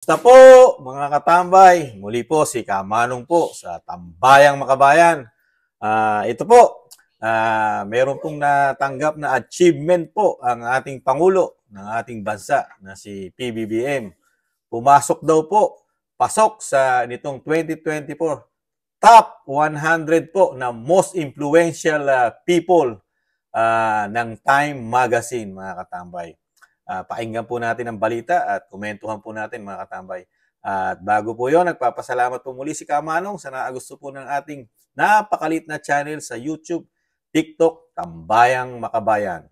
Basta po mga katambay, muli po si Kamanong po sa Tambayang Makabayan. Ito po, meron pong natanggap na achievement po ang ating Pangulo ng ating bansa na si PBBM. Pumasok daw po, pasok sa nitong 2024 top 100 po na most influential people ng Time Magazine, mga katambay. Pakinggan po natin ang balita at komentuhan po natin, mga katambay. At bago po yon, nagpapasalamat po muli si Kamanong sa naagusto po ng ating napakalit na channel sa YouTube, TikTok, Tambayang Makabayan.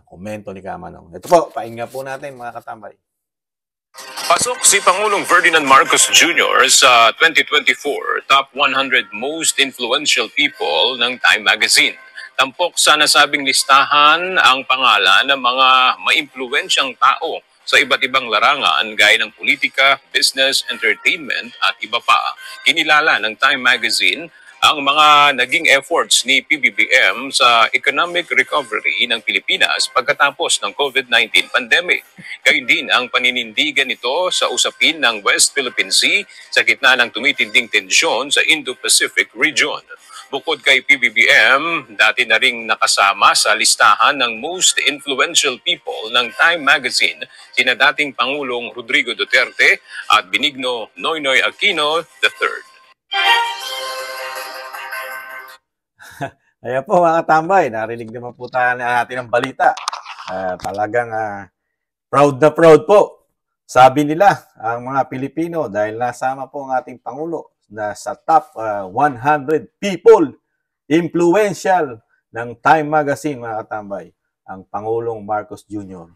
Komento ni Kamanong. Ito po, pakinggan po natin, mga katambay. Pasok si Pangulong Ferdinand Marcos Jr. sa 2024 Top 100 Most Influential People ng Time Magazine. Tampok sa nasabing listahan ang pangalan ng mga maimpluwensyang tao sa iba't ibang larangan gaya ng politika, business, entertainment at iba pa. Kinilala ng Time Magazine ang mga naging efforts ni PBBM sa economic recovery ng Pilipinas pagkatapos ng COVID-19 pandemic. Gayun din ang paninindigan nito sa usapin ng West Philippine Sea sa gitna ng tumitinding tensyon sa Indo-Pacific region. Bukod kay PBBM, dati na ring nakasama sa listahan ng most influential people ng Time Magazine sina dating Pangulong Rodrigo Duterte at Benigno Noynoy Aquino III. Ayan po, mga katambay, narinig naman po natin ang balita. Talagang proud na proud po. Sabi nila ang mga Pilipino dahil nasama po ang ating Pangulo na sa top 100 people influential ng Time Magazine, mga katambay, ang Pangulong Marcos Jr.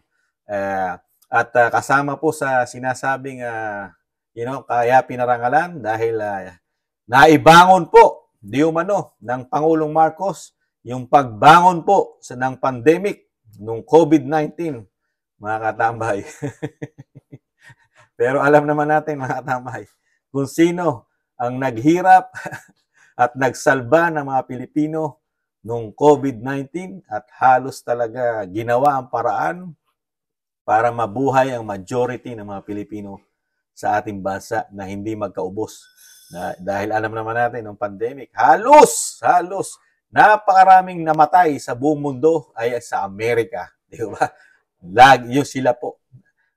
At kasama po sa sinasabing kaya pinarangalan dahil naibangon po di umano ng Pangulong Marcos yung pagbangon po ng pandemic nung COVID-19, mga katambay. Pero alam naman natin, mga katambay, kung sino ang naghirap at nagsalba ng mga Pilipino nung COVID-19 at halos talaga ginawa ang paraan para mabuhay ang majority ng mga Pilipino sa ating bansa na hindi magkaubos. Dahil alam naman natin, ng pandemic, halos napakaraming namatay sa buong mundo ay sa Amerika. Di ba? Yung sila po.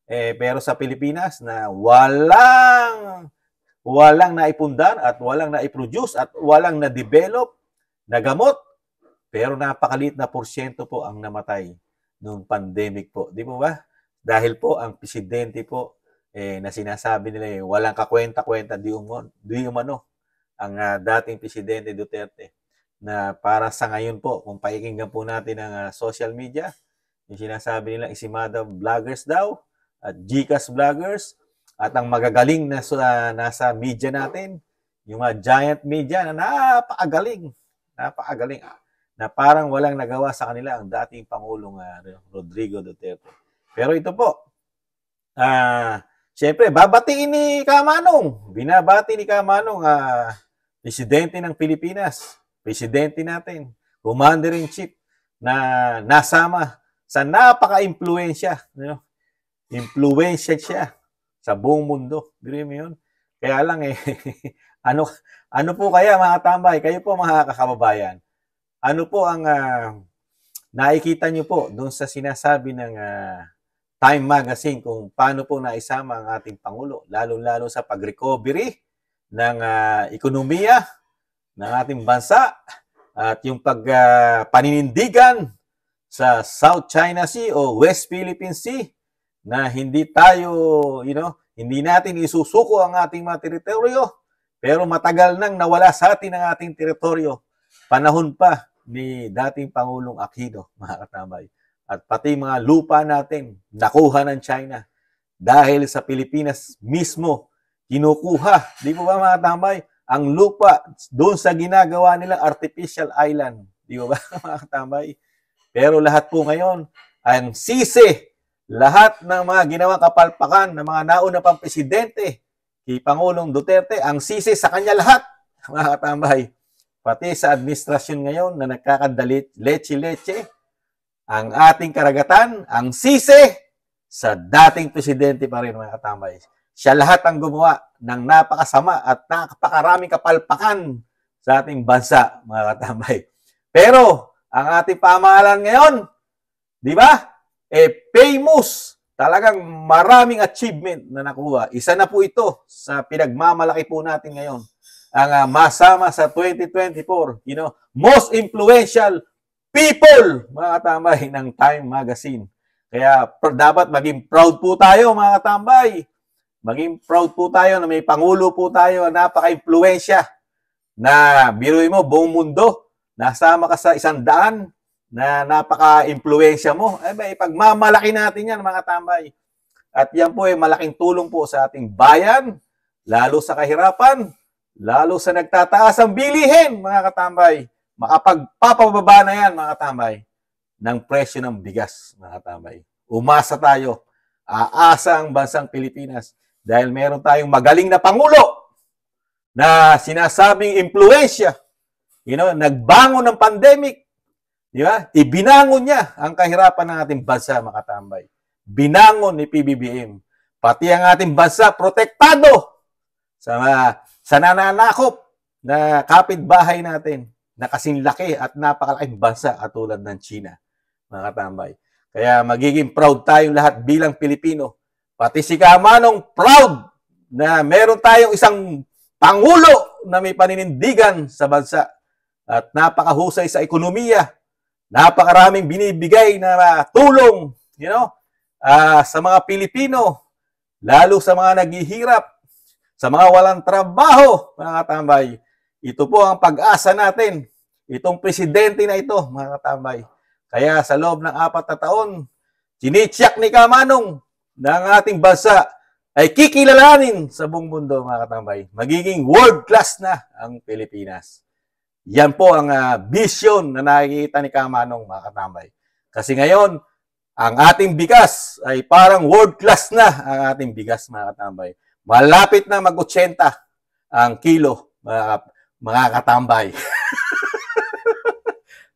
Pero sa Pilipinas na walang naipundar at walang naiproduce at walang na-develop na gamot. Pero napakaliit na porsyento po ang namatay nung pandemic po. Di po ba? Dahil po ang presidente po na sinasabi nila walang kakwenta-kwenta di umano ang dating presidente Duterte na para sa ngayon po, kung pakikinggan po natin ang social media, yung sinasabi nila isimada vloggers daw at GCash vloggers at ang magagaling na nasa media natin, yung mga giant media na napakagaling na parang walang nagawa sa kanila ang dating Pangulong Rodrigo Duterte. Pero ito po, siyempre, babatiin ni Kamanong. Binabati ni Kamanong, presidente ng Pilipinas, presidente natin, commander-in-chief na nasama sa napaka-impluensya. Impluensya siya sa buong mundo. Biro mo yun? Kaya lang ano po kaya, mga tambay, kayo po mga kakababayan, ano po ang nakikita nyo po doon sa sinasabi ng Time Magazine kung paano po naisama ang ating Pangulo, lalo-lalo sa pag-recovery ng ekonomiya ng ating bansa at yung paninindigan sa South China Sea o West Philippine Sea na hindi tayo, hindi natin isusuko ang ating mga teritoryo, pero matagal nang nawala sa atin ang ating teritoryo. Panahon pa ni dating Pangulong Aquino, mga katambay. At pati mga lupa natin, nakuha ng China. Dahil sa Pilipinas mismo, kinukuha. Di po ba, mga katambay? Ang lupa doon sa ginagawa nilang artificial island. Di ba, mga katambay? Pero lahat po ngayon, ang sisi, lahat ng mga ginawang kapalpakan ng mga nauna pang presidente, kay Pangulong Duterte, ang sisi sa kanya lahat, mga katambay. Pati sa administrasyon ngayon na nagkakadalit, leche-leche, ang ating karagatan, ang sisi sa dating presidente pa rin, mga katambay. siya lahat ang gumawa ng napakasama at napakaraming kapalpakan sa ating bansa, mga katambay. Pero, ang ating pamahalaan ngayon, di ba? Famous. Talagang maraming achievement na nakuha. Isa na po ito sa pinagmamalaki po natin ngayon. Ang masama sa 2024, most influential people, mga katambay, ng Time Magazine. Kaya dapat maging proud po tayo, mga katambay. Maging proud po tayo na may Pangulo po tayo na napaka-impluensya. Na biruin mo, buong mundo, nasama ka sa 100 na napaka-impluensya mo. May pagmamalaki natin yan, mga katambay. At yan po ay malaking tulong po sa ating bayan, lalo sa kahirapan, lalo sa nagtataas ang bilihin, mga katambay. Makapagpapababa na yan, mga katambay, ng presyo ng bigas, mga katambay. Umasa tayo. Aasa ang bansang Pilipinas dahil meron tayong magaling na Pangulo na sinasabing impluensya. Nagbangon ng pandemic. Di ba? Ibinangon niya ang kahirapan ng ating bansa, mga katambay. Binangon ni PBBM. Pati ang ating bansa, protektado sa nananakop na kapitbahay natin na kasing laki at napakalaking bansa at tulad ng China, mga katambay. Kaya magiging proud tayong lahat bilang Pilipino. Pati si Kamanong proud na meron tayong isang Pangulo na may paninindigan sa bansa at napakahusay sa ekonomiya. Napakaraming binibigay na tulong, sa mga Pilipino, lalo sa mga naghihirap, sa mga walang trabaho, mga katambay. Ito po ang pag-asa natin. Itong presidente na ito, mga katambay. Kaya sa loob ng 4 na taon, sinityak ni Kamanong na ang ating bansa ay kikilalanin sa buong mundo, mga katambay. Magiging world class na ang Pilipinas. Yan po ang vision na nakikita ni Kamanong, mga katambay. Kasi ngayon, ang ating bigas ay parang world class na ang ating bigas, mga katambay. Malapit na mag-80 ang kilo, mga katambay.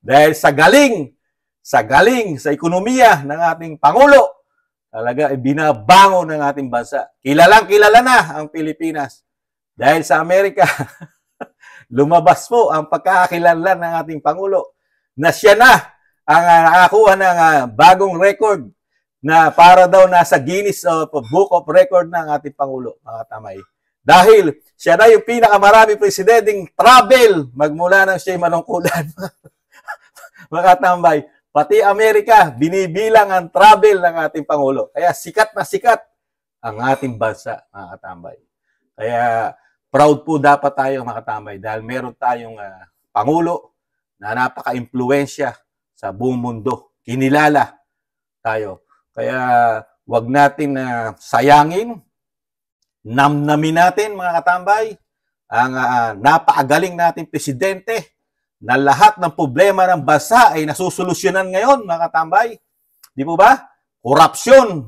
Dahil sa galing sa ekonomiya ng ating Pangulo, talaga binabangon ng ating bansa. Kilalang-kilala na ang Pilipinas. Dahil sa Amerika, lumabas po ang pagkakakilanlan ng ating Pangulo na siya na ang nakakuha ng bagong record na para daw nasa Guinness Book of Record ng ating Pangulo, mga tamay. Dahil siya na yung pinakamaraming presidenteng travel magmula nang siya'y manungkulan. Mga tambay. Pati Amerika, binibilang ang travel ng ating Pangulo. Kaya sikat na sikat ang ating bansa, mga katambay. Kaya proud po dapat tayo, mga katambay, dahil meron tayong Pangulo na napaka-impluensya sa buong mundo. Kinilala tayo. Kaya wag natin sayangin, namnamin natin, mga katambay, ang napakagaling nating presidente na lahat ng problema ng bansa ay nasusolusyonan ngayon, mga katambay. Di po ba? Korupsyon.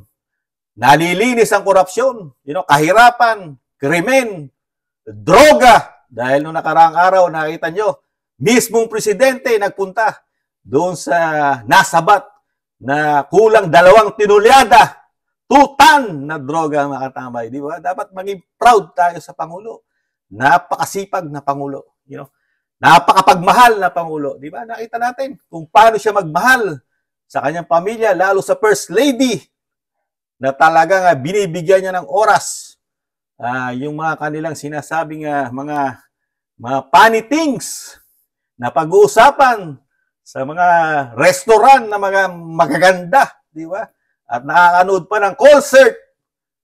Nalilinis ang korupsyon. Kahirapan, krimen, droga. Dahil noong nakaraang araw, nakita nyo, mismong presidente nagpunta doon sa nasabat na kulang 2 tinulyada, 2 ton na droga, mga katambay. Di ba? Dapat maging proud tayo sa Pangulo. Napakasipag na Pangulo. Napakapagmahal na Pangulo. Di ba? Nakita natin kung paano siya magmahal sa kanyang pamilya, lalo sa First Lady, na talagang binibigyan niya ng oras yung mga kanilang sinasabing mga funny things na pag-uusapan sa mga restaurant na mga magaganda. Di ba? At nakakanood pa ng concert.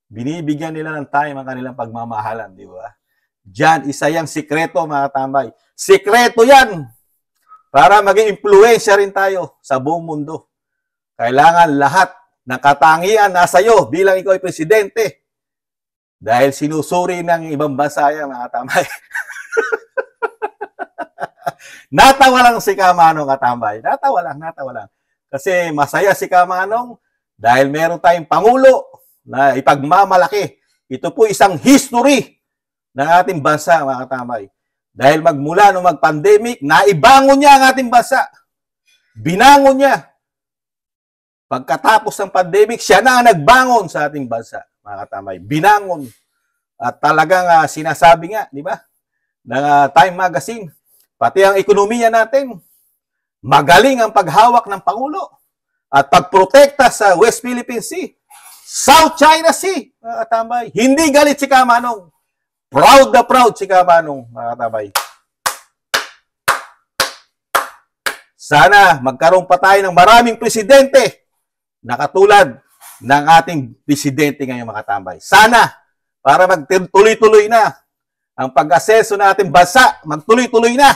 Binibigyan nila ng time ang kanilang pagmamahalan. Di ba? Diyan, isa yung sikreto, mga tambay. Sikreto yan para maging impluensya rin tayo sa buong mundo. Kailangan lahat ng katangian nasa iyo bilang ikaw ay presidente. Dahil sinusuri ng ibang bansa yan, mga tambay. Natawa lang si Kamanong, katambay. Natawa lang. Kasi masaya si Kamanong dahil meron tayong Pangulo na ipagmamalaki. Ito po isang history ng ating bansa, mga katambay. Dahil magmula nung mag-pandemic, naibangon niya ang ating bansa. Binangon niya. Pagkatapos ng pandemic, siya na ang nagbangon sa ating bansa, mga katambay. Binangon At talagang sinasabi nga, di ba, ng Time Magazine, pati ang ekonomiya natin, magaling ang paghawak ng Pangulo at pagprotekta sa West Philippine Sea, South China Sea, mga katambay. Hindi galit si Kamanong. Proud na proud si Kamanong, mga katambay. Sana magkaroon pa tayo ng maraming presidente na katulad ng ating presidente ngayon, mga katambay. Sana, para magtuloy-tuloy na ang pag-aseso ng ating bansa, magtuloy-tuloy na.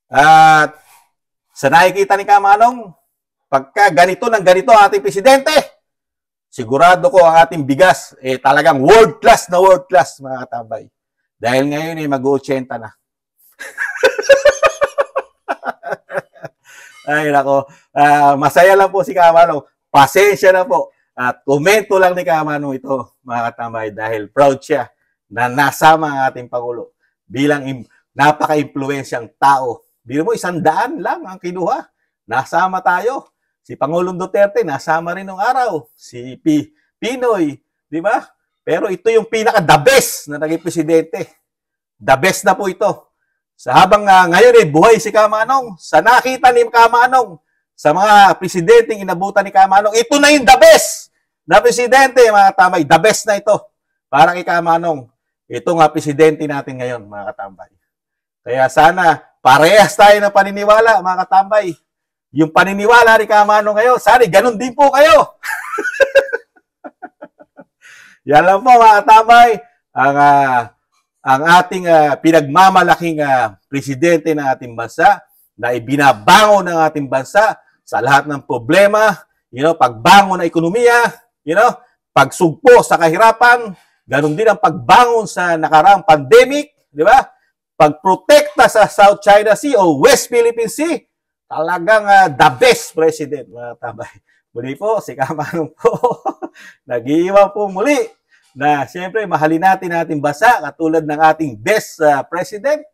At sa nakikita ni Kamanong, pagka ganito ng ganito ang ating presidente, sigurado ko ang ating bigas talagang world class, mga katambay. Dahil ngayon mag-80 na. Ay nako, masaya lang po si Kamanong. Pasensya na po. At komento lang ni Kamanong ito, mga katambay, dahil proud siya na nasama ang ating Pangulo bilang napaka-impluensyang tao. Biro mo, 100 lang ang kinuha. Nasama tayo. Si Pangulong Duterte, nasama rin nung araw. Si Pinoy, di ba? Pero ito yung pinaka-the best na naging presidente. The best na po ito. Sa habang ngayon buhay si Kamanong, sa nakita ni Kamanong, sa mga presidenteng inabutan ni Kamanong, ito na yung the best na presidente, mga katambay. The best na ito para kay Kamanong. Ito nga presidente natin ngayon, mga katambay. Kaya sana parehas tayo ng paniniwala, mga katambay. Yung paniniwala ni Kamanong ngayon, sana ganun din po kayo. Yan lang po, mga katambay. Ang ating pinagmamalaking presidente ng ating bansa na ibinabangon ng ating bansa sa lahat ng problema, pagbangon ng ekonomiya, pagsugpo sa kahirapan, ganun din ang pagbangon sa nakaraang pandemic, di ba? Pagprotekta sa South China Sea o West Philippine Sea, talagang the best president, mga tabay. Muli po, si Kamanong po, nag-iiwan po muli na siyempre mahalin natin ating bansa katulad ng ating best president.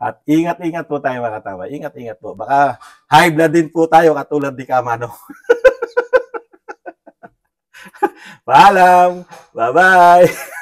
At ingat-ingat po tayo, mga katabay. Ingat-ingat po. Baka high blood din po tayo katulad ni Kamanong. Paalam. Bye-bye.